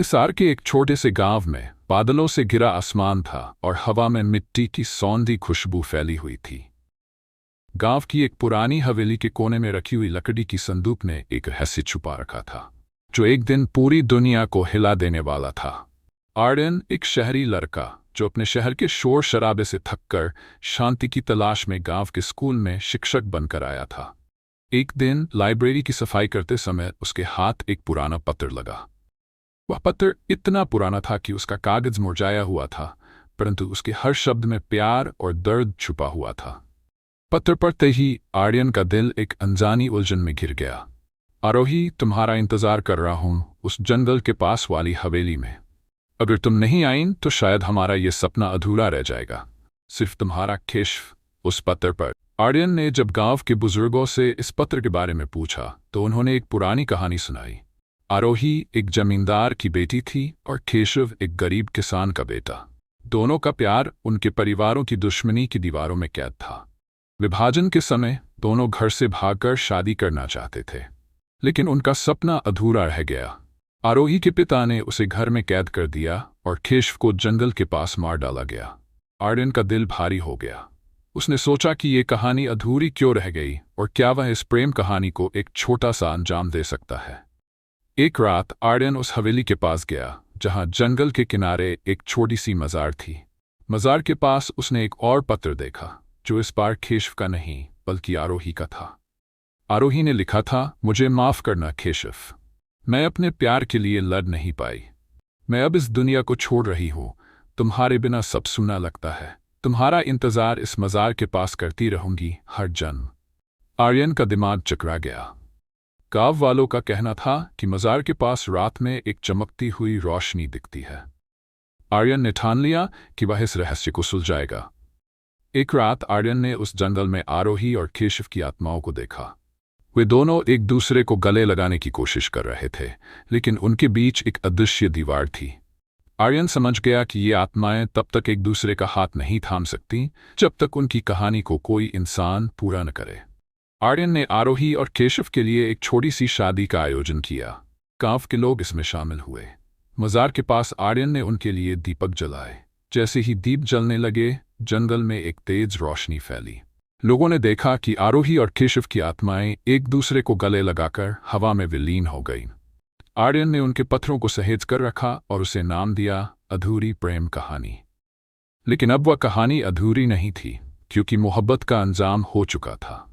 हिसार के एक छोटे से गांव में बादलों से घिरा आसमान था और हवा में मिट्टी की सौंधी खुशबू फैली हुई थी। गांव की एक पुरानी हवेली के कोने में रखी हुई लकड़ी की संदूक ने एक रहस्य छुपा रखा था, जो एक दिन पूरी दुनिया को हिला देने वाला था। आर्यन एक शहरी लड़का जो अपने शहर के शोर शराबे से थककर शांति की तलाश में गांव के स्कूल में शिक्षक बनकर आया था। एक दिन लाइब्रेरी की सफाई करते समय उसके हाथ एक पुराना पत्र लगा। वह पत्र इतना पुराना था कि उसका कागज मुरझाया हुआ था, परंतु उसके हर शब्द में प्यार और दर्द छुपा हुआ था। पत्र पढ़ते ही आर्यन का दिल एक अनजानी उलझन में घिर गया। आरोही, तुम्हारा इंतजार कर रहा हूं उस जंगल के पास वाली हवेली में। अगर तुम नहीं आईं तो शायद हमारा ये सपना अधूरा रह जाएगा। सिर्फ तुम्हारा केशव। उस पत्र पर आर्यन ने जब गांव के बुजुर्गों से इस पत्र के बारे में पूछा तो उन्होंने एक पुरानी कहानी सुनाई। आरोही एक जमींदार की बेटी थी और केशव एक गरीब किसान का बेटा। दोनों का प्यार उनके परिवारों की दुश्मनी की दीवारों में कैद था। विभाजन के समय दोनों घर से भागकर शादी करना चाहते थे, लेकिन उनका सपना अधूरा रह गया। आरोही के पिता ने उसे घर में कैद कर दिया और केशव को जंगल के पास मार डाला गया। आर्यन का दिल भारी हो गया। उसने सोचा कि ये कहानी अधूरी क्यों रह गई और क्या वह इस प्रेम कहानी को एक छोटा सा अंजाम दे सकता है। एक रात आर्यन उस हवेली के पास गया जहां जंगल के किनारे एक छोटी सी मज़ार थी। मज़ार के पास उसने एक और पत्र देखा, जो इस बार केशव का नहीं बल्कि आरोही का था। आरोही ने लिखा था, मुझे माफ़ करना केशव, मैं अपने प्यार के लिए लड़ नहीं पाई। मैं अब इस दुनिया को छोड़ रही हूँ। तुम्हारे बिना सब सूना लगता है। तुम्हारा इंतज़ार इस मज़ार के पास करती रहूंगी हर जन्म। आर्यन का दिमाग चकरा गया। गांव वालों का कहना था कि मज़ार के पास रात में एक चमकती हुई रोशनी दिखती है। आर्यन ने ठान लिया कि वह इस रहस्य को सुलझाएगा। एक रात आर्यन ने उस जंगल में आरोही और केशव की आत्माओं को देखा। वे दोनों एक दूसरे को गले लगाने की कोशिश कर रहे थे, लेकिन उनके बीच एक अदृश्य दीवार थी। आर्यन समझ गया कि ये आत्माएं तब तक एक दूसरे का हाथ नहीं थाम सकती जब तक उनकी कहानी को कोई इंसान पूरा न करे। आर्यन ने आरोही और केशव के लिए एक छोटी सी शादी का आयोजन किया। गांव के लोग इसमें शामिल हुए। मज़ार के पास आर्यन ने उनके लिए दीपक जलाए। जैसे ही दीप जलने लगे, जंगल में एक तेज रोशनी फैली। लोगों ने देखा कि आरोही और केशव की आत्माएं एक दूसरे को गले लगाकर हवा में विलीन हो गईं। आर्यन ने उनके पत्थरों को सहेज कर रखा और उसे नाम दिया अधूरी प्रेम कहानी। लेकिन अब वह कहानी अधूरी नहीं थी, क्योंकि मोहब्बत का अंजाम हो चुका था।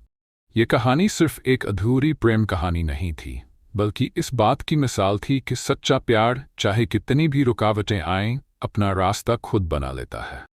ये कहानी सिर्फ एक अधूरी प्रेम कहानी नहीं थी, बल्कि इस बात की मिसाल थी कि सच्चा प्यार चाहे कितनी भी रुकावटें आएं, अपना रास्ता खुद बना लेता है।